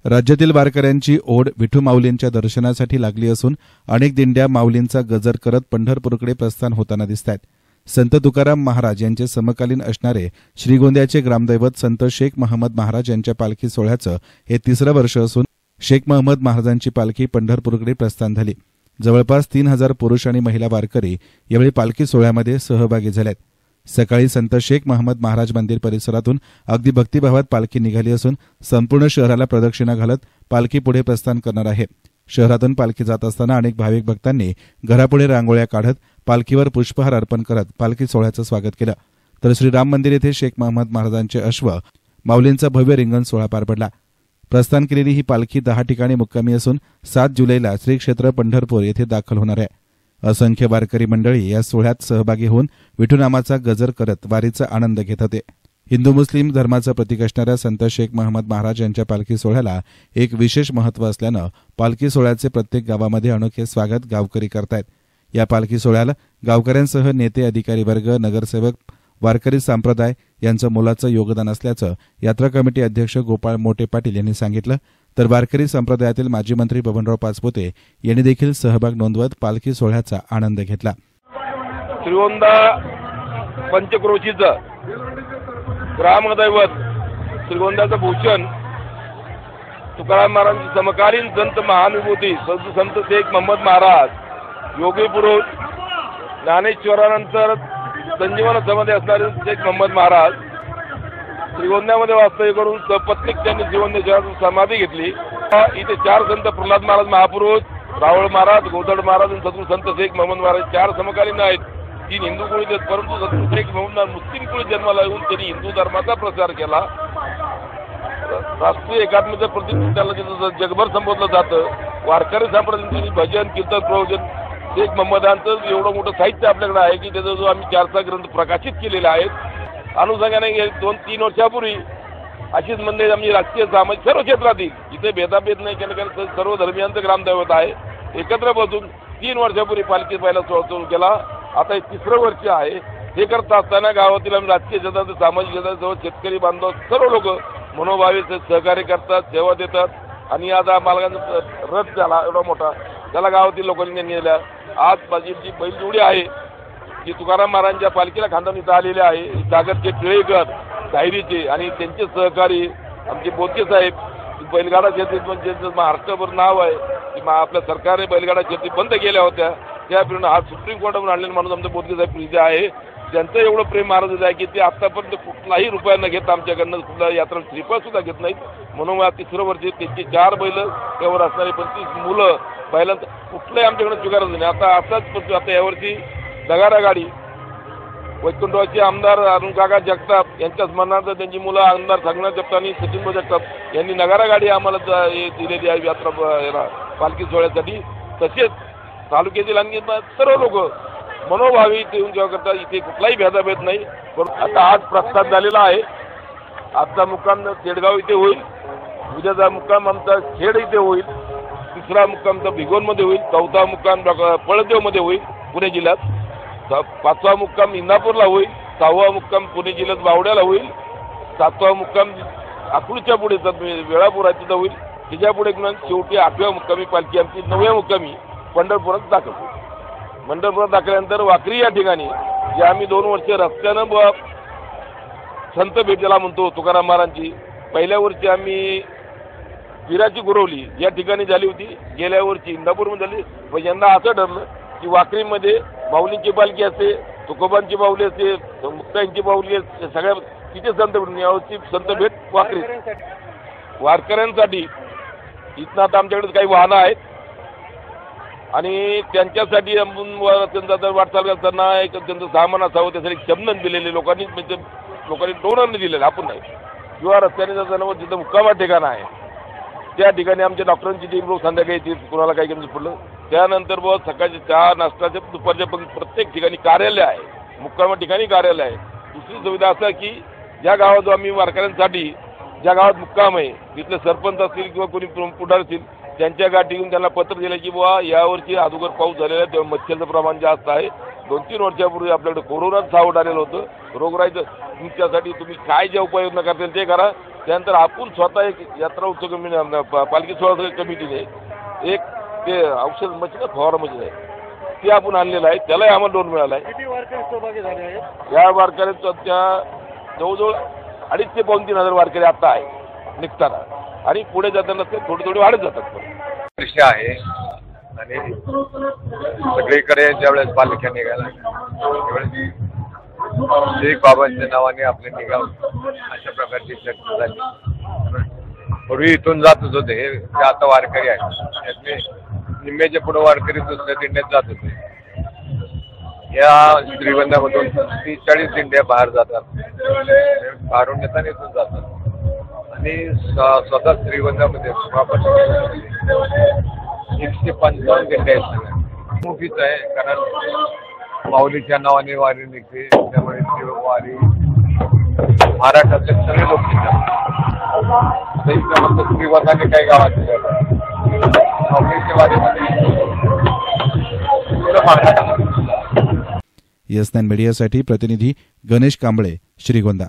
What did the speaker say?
राज्यातील वारकऱ्यांची ओढ विठू माऊलींच्या दर्शनासाठी लागली असून अनेक दिंड्या माऊलींचा गजर करत पंढरपूरकडे प्रस्थान होताना दिसत आहेत. संत तुकाराम महाराज यांचे समकालीन असणारे श्रीगोंद्याचे ग्रामदैवत संत शेख महम्मद महाराज यांच्या पालखी सोहळ्याचं हे तिसरं वर्ष असून शेख महम्मद महाराजांची पालखी पंढरपूरकडे प्रस्थान झाली. जवळपास 3000 पुरुष आणि महिला वारकरी यावेळी पालखी सोहळ्यामध्ये सहभागी झालेत. सकाळी संत शेख महम्मद महाराज मंदिर परिसरातून अगदी भक्तिभावात पालखी निघाली असून संपूर्ण शहराला प्रदक्षिणा घालत पालखी पुढे प्रस्थान करणार आहे. शहरातून पालखी जात असताना अनेक भाविक भक्तांनी घरापुढे रांगोळ्या काढत पालखीवर पुष्पहार अर्पण करत पालखी सोहळ्याचं स्वागत केलं. तर श्रीराम मंदिर येथे शेख महम्मद महाराजांचे अश्व माऊलींचा भव्य रिंगण सोहळा पार पडला. प्रस्थान केलेली ही पालखी 10 ठिकाणी मुक्कामी असून 7 जुलैला श्री क्षेत्र पंढरपूर येथे दाखल होणार आहे. असंख्य वारकरी मंडळी या सोहळ्यात सहभागी होऊन विठूनामाचा गजर करत वारीचा आनंद घेत होते. हिंदू मुस्लिम धर्माचं प्रतीक असणाऱ्या संत शेख महम्मद महाराज यांच्या पालखी सोहळ्याला एक विशेष महत्त्व असल्यानं पालखी सोहळ्याचे प्रत्येक गावामध्ये अनोखे स्वागत गावकरी करतायत. या पालखी सोहळ्याला गावकऱ्यांसह नेते, अधिकारी वर्ग, नगरसेवक, वारकरी संप्रदाय यांचं मोलाचं योगदान असल्याचं यात्रा कमिटी अध्यक्ष गोपाळ मोटे पाटील यांनी सांगितलं. तर वारकरी संप्रदायातील माजी मंत्री बबनराव पाचपुते यांनी देखील सहभाग नोंदवत पालखी सोहळ्याचा आनंद घेतला. श्रीगोंदा पंचक्रोशीचं ग्रामदैवत श्रीगोंद्याचं भूषण तुकाराम महाराजांची समकालीन संत महानुभूती संत शेख महम्मद महाराज, योगी पुरुष, ज्ञानेश्वरानंतर संजीवन समाधी असणारे शेख महम्मद महाराज श्रीगोंद्यामध्ये वास्तव्य करून सपत्नीक त्यांनी श्रीगोंदा शहरात समाधी घेतली. इथे 4 संत प्रल्हाद महाराज महापुरुष, रावळ महाराज, गोदड महाराज आणि सद्गुरू संत शेख महम्मद महाराज 4 समकालीन आहेत. 3 हिंदू कुळीत आहेत, परंतु सद्गुरू शेख महम्मद महाराज मुस्लिम कुळीत जन्माला येऊन त्यांनी हिंदू धर्माचा प्रचार केला. राष्ट्रीय एकात्मतेचं प्रतीक त्याला जगभर संबोधलं जातं. वारकरी संप्रदायातील भजन, कीर्तन, प्रवचन शेख महम्मदांचं एवढं मोठं साहित्य आपल्याकडे आहे की त्याचा जो आम्ही 4 ग्रंथ प्रकाशित केलेले आहेत. अनुषंगाने 2-3 वर्षापूर्वी अशीच मंदिर आम्ही राजकीय, सामाजिक सर्व क्षेत्रातील जिथे भेदाभेद नाही केलं सर्व धर्मियांचं ग्रामदैवत आहे. एकत्र बसून 3 वर्षापूर्वी पालखी पहिला सोहळा सुरू केला. आता हे 3रं वर्ष आहे. हे करत असताना गावातील आम्ही राजकीय क्षेत्रात, सामाजिक क्षेत्रात सर्व शेतकरी बांधव सर्व लोक मनोभावे सहकार्य करतात, सेवा देतात. आणि आज मालकांचा रथ झाला एवढा मोठा, त्याला गावातील लोकांनी नेला. आज माझी जी बैलजोडी आहे ती तुकाराम महाराजांच्या पालखीला खांदावून इथं आलेले आहे. सागरचे टिळेकर, धायरीचे आणि त्यांचे सहकारी आमचे बोदके साहेब. बैलगाडा शेती म्हणजे महाराष्ट्रभर नाव आहे की आपल्या सरकारने बैलगाडा शेती बंद केल्या होत्या. त्या पिढीनं आज सुप्रीम कोर्टातून आणलेले माणूस आमचे बोदके साहेब इथे आहे. त्यांचं एवढं प्रेम महाराजांचं आहे की ते आतापर्यंत कुठलाही रुपया न घेता आमच्याकडनं कुठल्या यात्रा श्रीफळ सुद्धा घेत नाहीत. म्हणून 3रं वर्ष त्यांची 4 बैल त्यावर असणारी 25 मुलं बैलांचं कुठलंही आमच्याकडे स्वीकारत नाही. आता यावर्षी दगारा गाडी वैकुंठवाचे आमदार अरुणकाका जगताप यांच्या स्मरणार्थ त्यांची मुलं आमदार संगणा जगताप आणि सचिन जगताप यांनी नगारा गाडी आम्हाला दिलेली आहे यात्रा पालखी सोहळ्यासाठी. तसेच तालुक्यातील आणखी सर्व लोक मनोभावी इथे येऊन जेव्हा करतात. इथे कुठलाही भेदाभेद नाही. आता आज प्रस्थान झालेला आहे. आजचा मुक्काम शेडगाव इथे होईल, उद्याचा मुक्काम आमचा खेड इथे होईल, 3रा मुक्काम तर भिगवणमध्ये होईल, 4था मुक्काम पळदेवमध्ये होईल पुणे जिल्ह्यात, 5वा मुक्काम इंदापूरला होईल, 6वा मुक्काम पुणे जिल्ह्यात बावड्याला होईल, 7वा मुक्काम अकलूजच्या पुढे वेळापूर आहे तिथं होईल. त्याच्या पुढे शेवटी 8व्या मुक्कामी पालखी आमची 9व्या मुक्कामी पंढरपुरात दाखल होईल. पंढरपुरात दाखल्यानंतर वाकरी या ठिकाणी जे आम्ही 2 वर्ष रस्त्यानं संत भेटीला म्हणतो तुकाराम महाराजांची, पहिल्या वर्षी आम्ही विराची गुरवली या ठिकाणी झाली होती, गेल्या वर्षी इंदापूरमध्ये झाली. पण यंदा असं ठरलं की वाकरीमध्ये माऊलींची पालखी असते, तुकोबांची माऊली असते, मुक्ताईंची माऊली असते, सगळ्या तिथे संत भेटून यावर्षी संत भेट वाकरी वारकऱ्यांसाठी. इथनं आता आमच्याकडे काही वाहनं आहेत आणि त्यांच्यासाठी त्यांचा जर वाटचाल करताना एक त्यांचं सामान असावं त्यासाठी शबनम दिलेले लोकांनी डोनरने दिलेलं, आपण नाही. किंवा रस्त्याने जाताना जिथं मुक्कामा ठिकाण आहे त्या ठिकाणी आमच्या डॉक्टरांची टीम लोक संध्याकाळी येते, कुणाला काही कमी पडलं त्यानंतर सकाळचे चहा नाश्ताच्या दुपारच्या प्रत्येक ठिकाणी कार्यालय आहे, मुक्कामा ठिकाणी कार्यालय आहे. दुसरी सुविधा असं की ज्या गावात आम्ही वारकऱ्यांसाठी ज्या गावात मुक्काम आहे तिथले सरपंच असतील किंवा कोणी पुढार असतील त्यांच्या गाठी घेऊन त्यांना पत्र दिलं की बुवा यावर्षी अगोदर पाऊस झालेला आहे तेव्हा मच्छरचं प्रमाण जास्त आहे, 2-3 वर्षापूर्वी आपल्याकडे कोरोनाचं सावट आलेलं होतं. रोगराईचं तुमच्यासाठी तुम्ही काय ज्या उपाययोजना करतील ते करा. त्यानंतर आपण स्वतः एक यात्रा उत्सव कमिटी, पालखी सोहळा कमिटीने एक ते औषध मशीन फवारा मशीन आहे ते आपण आणलेलं आहे. त्यालाही आम्हाला लोन मिळालं आहे. किती वारकरी सहभागी झाले आहेत? या वारकऱ्यांचं त्या जवळजवळ 2,500 ते 3,500 वारकरी आता आहे निघताना, आणि पुढे जाताना ते थोडे वाढत जातात. दृश्य आहे आणि सगळीकडे ज्यावेळेस पालख्या निघाला त्यावेळेस शेख बाबांच्या नावाने आपले निघावं अशा प्रकारची चर्चा झाली. पूर्वी इथून जातच होते हे आता वारकरी आहेत, त्यातले निम्म्याच्या पुढे वारकरी दुसऱ्या दिंड्यात जात होते. या श्रीगोंद्यामधून 30-40 दिंड्या बाहेर जातात, बाहेरून येताना इथून जातात आणि स्वतः श्रीगोंद्यामध्ये 155 दिंड्या आहेत सगळ्या. मुखीच आहे, कारण माऊलीच्या नावाने वारी निघते, त्यामुळे ती वारी महाराष्ट्रातले सगळे लोक निघतात. श्रीगोंद्याने काही गावात माऊलीच्या वारीमध्ये YES9 मीडियासाठी प्रतिनिधी गणेश कांबळे, श्रीगोंदा.